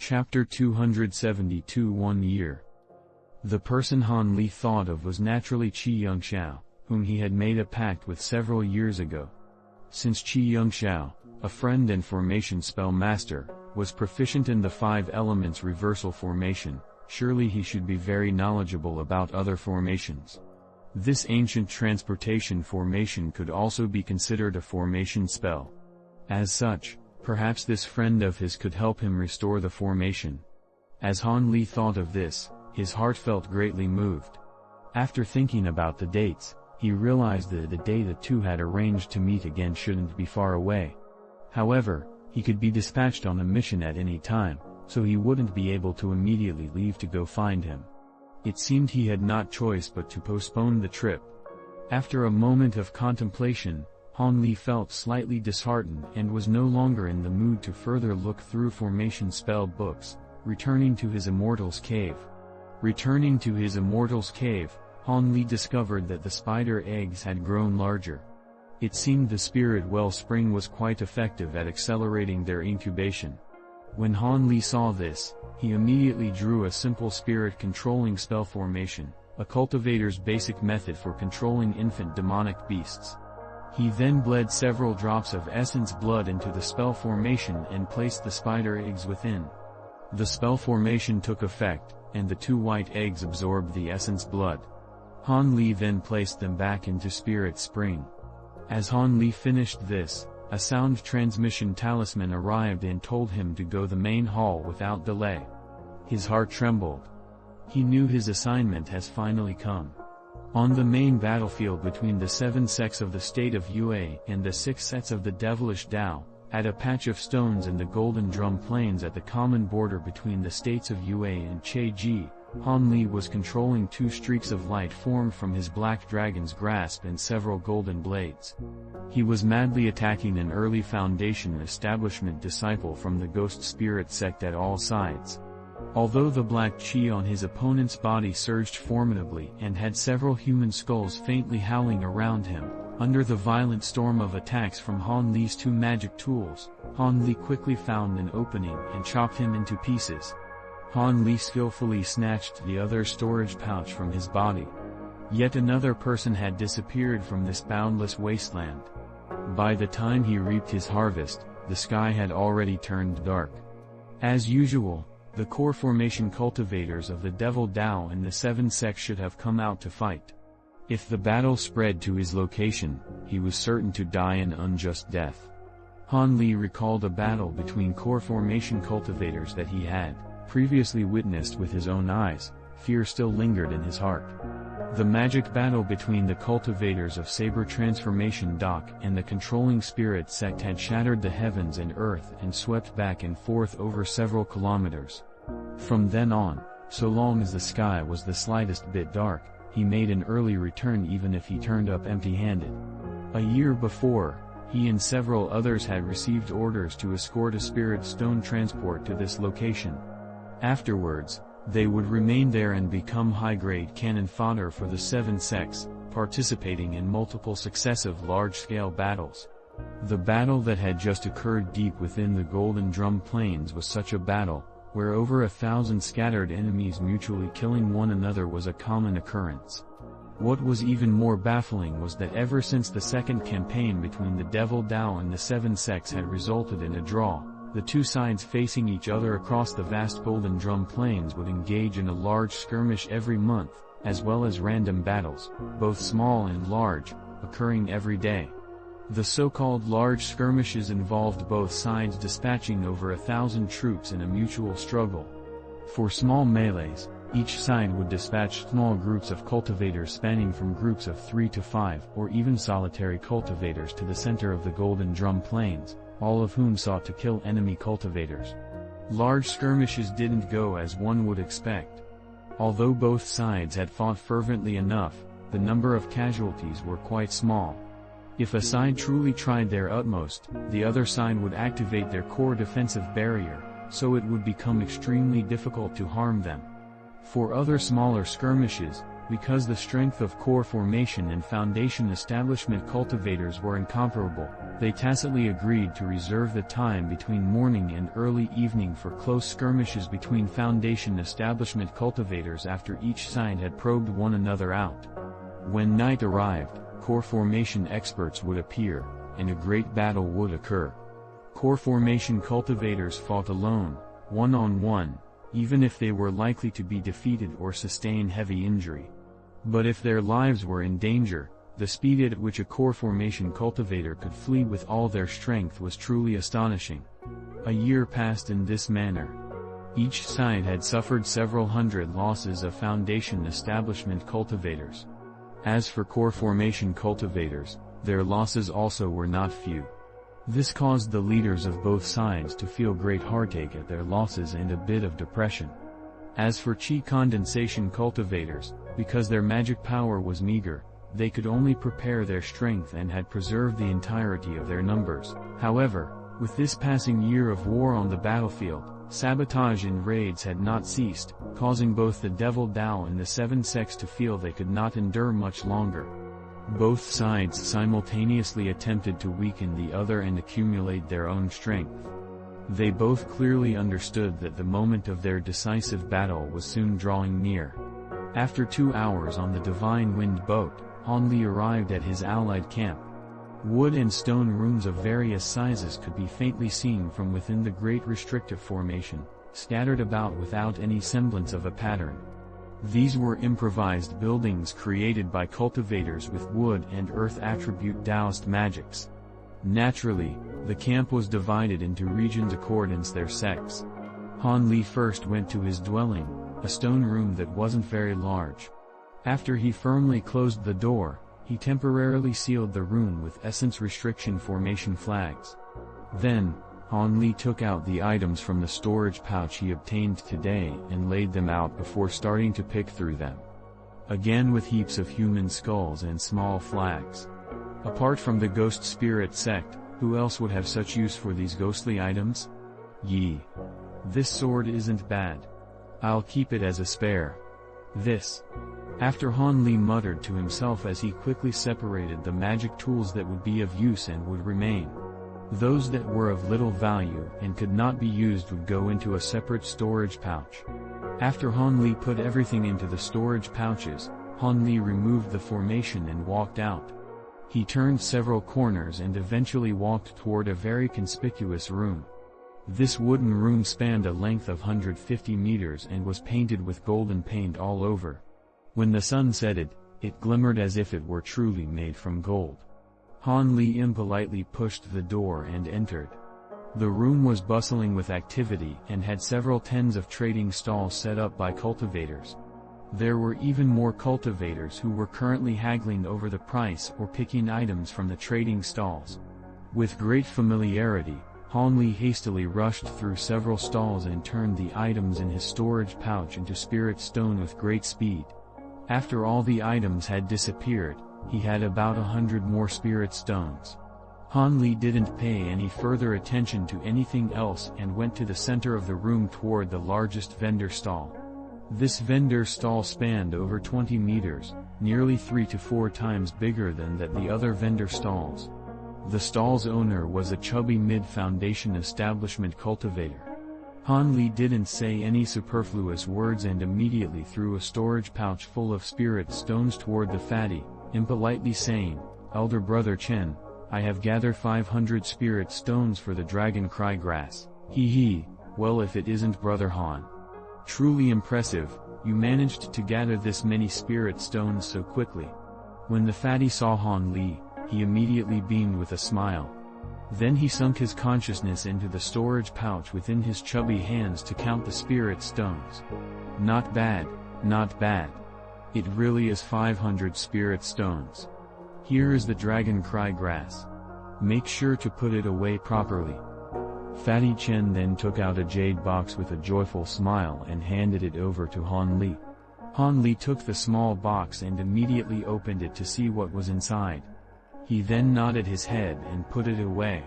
Chapter 272 1 year. The person Han Li thought of was naturally Qi Yongxiao, whom he had made a pact with several years ago. Since Qi Yongxiao, a friend and formation spell master, was proficient in the 5 elements reversal formation, surely he should be very knowledgeable about other formations. This ancient transportation formation could also be considered a formation spell. As such, perhaps this friend of his could help him restore the formation. As Han Li thought of this, his heart felt greatly moved. After thinking about the dates, he realized that the day the two had arranged to meet again shouldn't be far away. However, he could be dispatched on a mission at any time, so he wouldn't be able to immediately leave to go find him. It seemed he had not choice but to postpone the trip. After a moment of contemplation, Han Li felt slightly disheartened and was no longer in the mood to further look through formation spell books, returning to his Immortal's cave. Returning to his Immortal's cave, Han Li discovered that the spider eggs had grown larger. It seemed the spirit wellspring was quite effective at accelerating their incubation. When Han Li saw this, he immediately drew a simple spirit-controlling spell formation, a cultivator's basic method for controlling infant demonic beasts. He then bled several drops of essence blood into the spell formation and placed the spider eggs within. The spell formation took effect, and the 2 white eggs absorbed the essence blood. Han Li then placed them back into Spirit Spring. As Han Li finished this, a sound transmission talisman arrived and told him to go the main hall without delay. His heart trembled. He knew his assignment has finally come. On the main battlefield between the 7 sects of the state of Yue and the 6 sets of the devilish Dao, at a patch of stones in the Golden Drum Plains at the common border between the states of Yue and Cheji, Han Li was controlling 2 streaks of light formed from his black dragon's grasp and several golden blades. He was madly attacking an early Foundation establishment disciple from the Ghost Spirit sect at all sides. Although the black chi on his opponent's body surged formidably and had several human skulls faintly howling around him, under the violent storm of attacks from Han Li's 2 magic tools, Han Li quickly found an opening and chopped him into pieces. Han Li skillfully snatched the other storage pouch from his body. Yet another person had disappeared from this boundless wasteland. By the time he reaped his harvest, the sky had already turned dark. As usual, the core formation cultivators of the Devil Dao and the 7 sects should have come out to fight. If the battle spread to his location, he was certain to die an unjust death. Han Li recalled a battle between core formation cultivators that he had previously witnessed with his own eyes. Fear still lingered in his heart. The magic battle between the cultivators of Saber Transformation Dock and the controlling spirit sect had shattered the heavens and earth and swept back and forth over several kilometers. From then on, so long as the sky was the slightest bit dark, he made an early return even if he turned up empty-handed. A year before, he and several others had received orders to escort a spirit stone transport to this location. Afterwards, they would remain there and become high-grade cannon fodder for the 7 sects, participating in multiple successive large-scale battles. The battle that had just occurred deep within the Golden Drum Plains was such a battle, where over 1,000 scattered enemies mutually killing one another was a common occurrence. What was even more baffling was that ever since the second campaign between the Devil Dao and the 7 sects had resulted in a draw, the 2 sides facing each other across the vast Golden Drum Plains would engage in a large skirmish every month, as well as random battles, both small and large, occurring every day. The so-called large skirmishes involved both sides dispatching over 1,000 troops in a mutual struggle. For small melees, each side would dispatch small groups of cultivators spanning from groups of 3 to 5 or even solitary cultivators to the center of the Golden Drum Plains, all of whom sought to kill enemy cultivators. Large skirmishes didn't go as one would expect. Although both sides had fought fervently enough, the number of casualties were quite small. If a side truly tried their utmost, the other side would activate their core defensive barrier, so it would become extremely difficult to harm them. For other smaller skirmishes, Because the strength of core formation and foundation establishment cultivators were incomparable, they tacitly agreed to reserve the time between morning and early evening for close skirmishes between foundation establishment cultivators after each side had probed one another out. When night arrived, core formation experts would appear, and a great battle would occur. Core formation cultivators fought alone, one-on-one, even if they were likely to be defeated or sustain heavy injury. But if their lives were in danger, the speed at which a core formation cultivator could flee with all their strength was truly astonishing. A year passed in this manner. Each side had suffered several hundred losses of foundation establishment cultivators. As for core formation cultivators, their losses also were not few. This caused the leaders of both sides to feel great heartache at their losses and a bit of depression. As for chi condensation cultivators, because their magic power was meager, they could only prepare their strength and had preserved the entirety of their numbers. However, with this passing year of war on the battlefield, sabotage and raids had not ceased, causing both the Devil Dao and the Seven Sects to feel they could not endure much longer. Both sides simultaneously attempted to weaken the other and accumulate their own strength. They both clearly understood that the moment of their decisive battle was soon drawing near. After 2 hours on the Divine Wind boat, Han Li arrived at his allied camp. Wood and stone rooms of various sizes could be faintly seen from within the great restrictive formation, scattered about without any semblance of a pattern. These were improvised buildings created by cultivators with wood and earth attribute Taoist magics. Naturally, the camp was divided into regions according to their sects. Han Li first went to his dwelling, a stone room that wasn't very large. After he firmly closed the door, he temporarily sealed the room with essence restriction formation flags. Then, Han Li took out the items from the storage pouch he obtained today and laid them out before starting to pick through them. Again with heaps of human skulls and small flags. Apart from the ghost spirit sect, who else would have such use for these ghostly items? Yi. This sword isn't bad. I'll keep it as a spare. This. After Han Li muttered to himself as he quickly separated the magic tools that would be of use and would remain. Those that were of little value and could not be used would go into a separate storage pouch. After Han Li put everything into the storage pouches, Han Li removed the formation and walked out. He turned several corners and eventually walked toward a very conspicuous room. This wooden room spanned a length of 150 meters and was painted with golden paint all over. When the sun set it glimmered as if it were truly made from gold. Han Li impolitely pushed the door and entered. The room was bustling with activity and had several tens of trading stalls set up by cultivators. There were even more cultivators who were currently haggling over the price or picking items from the trading stalls. With great familiarity, Han Li hastily rushed through several stalls and turned the items in his storage pouch into spirit stone with great speed. After all the items had disappeared, he had about 100 more spirit stones. Han Li didn't pay any further attention to anything else and went to the center of the room toward the largest vendor stall. This vendor stall spanned over 20 meters, nearly 3 to 4 times bigger than the other vendor stalls. The stall's owner was a chubby mid-foundation establishment cultivator. Han Li didn't say any superfluous words and immediately threw a storage pouch full of spirit stones toward the fatty, impolitely saying, "Elder brother Chen, I have gathered 500 spirit stones for the dragon cry grass." He, well, if it isn't brother Han. Truly impressive, you managed to gather this many spirit stones so quickly. When the fatty saw Han Li, he immediately beamed with a smile. Then he sunk his consciousness into the storage pouch within his chubby hands to count the spirit stones. Not bad, not bad. It really is 500 spirit stones. Here is the dragon cry grass. Make sure to put it away properly. Fatty Chen then took out a jade box with a joyful smile and handed it over to Han Li. Han Li took the small box and immediately opened it to see what was inside. He then nodded his head and put it away.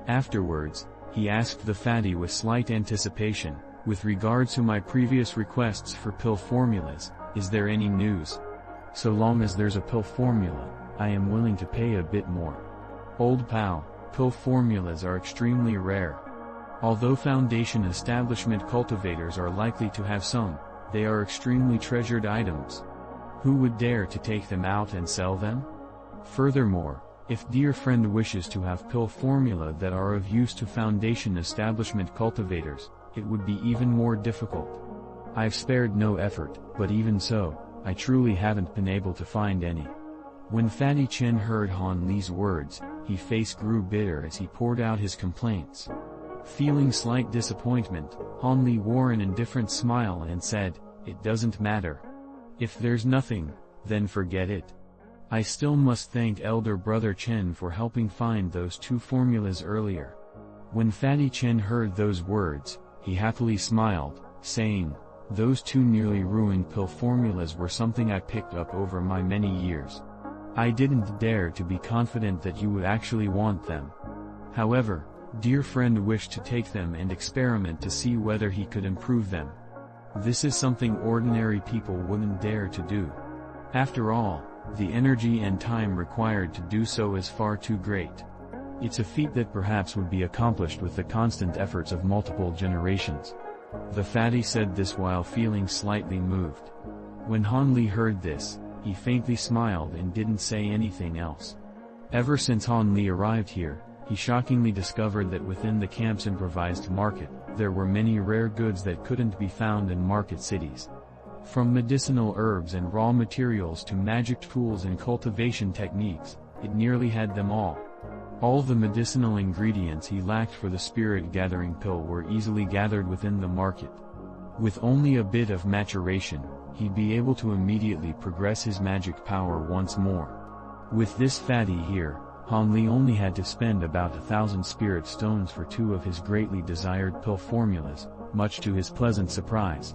Afterwards, he asked the fatty with slight anticipation, "With regards to my previous requests for pill formulas, is there any news?" So long as there's a pill formula, I am willing to pay a bit more. Old pal, pill formulas are extremely rare. Although Foundation establishment cultivators are likely to have some, they are extremely treasured items. Who would dare to take them out and sell them? Furthermore, if dear friend wishes to have pill formula that are of use to Foundation establishment cultivators, it would be even more difficult. I've spared no effort, but even so, I truly haven't been able to find any. When Fatty Chen heard Han Li's words, his face grew bitter as he poured out his complaints. Feeling slight disappointment, Han Li wore an indifferent smile and said, "It doesn't matter. If there's nothing, then forget it. I still must thank elder brother Chen for helping find those two formulas earlier." When Fatty Chen heard those words, he happily smiled, saying, "Those two nearly ruined pill formulas were something I picked up over my many years. I didn't dare to be confident that you would actually want them. However, dear friend wished to take them and experiment to see whether he could improve them. This is something ordinary people wouldn't dare to do. After all, the energy and time required to do so is far too great. It's a feat that perhaps would be accomplished with the constant efforts of multiple generations." The fatty said this while feeling slightly moved. When Han Li heard this, he faintly smiled and didn't say anything else. Ever since Han Li arrived here, he shockingly discovered that within the camp's improvised market, there were many rare goods that couldn't be found in market cities. From medicinal herbs and raw materials to magic tools and cultivation techniques, it nearly had them all. All the medicinal ingredients he lacked for the spirit-gathering pill were easily gathered within the market. With only a bit of maturation, he'd be able to immediately progress his magic power once more. With this fatty here, Han Li only had to spend about 1,000 spirit stones for two of his greatly desired pill formulas, much to his pleasant surprise.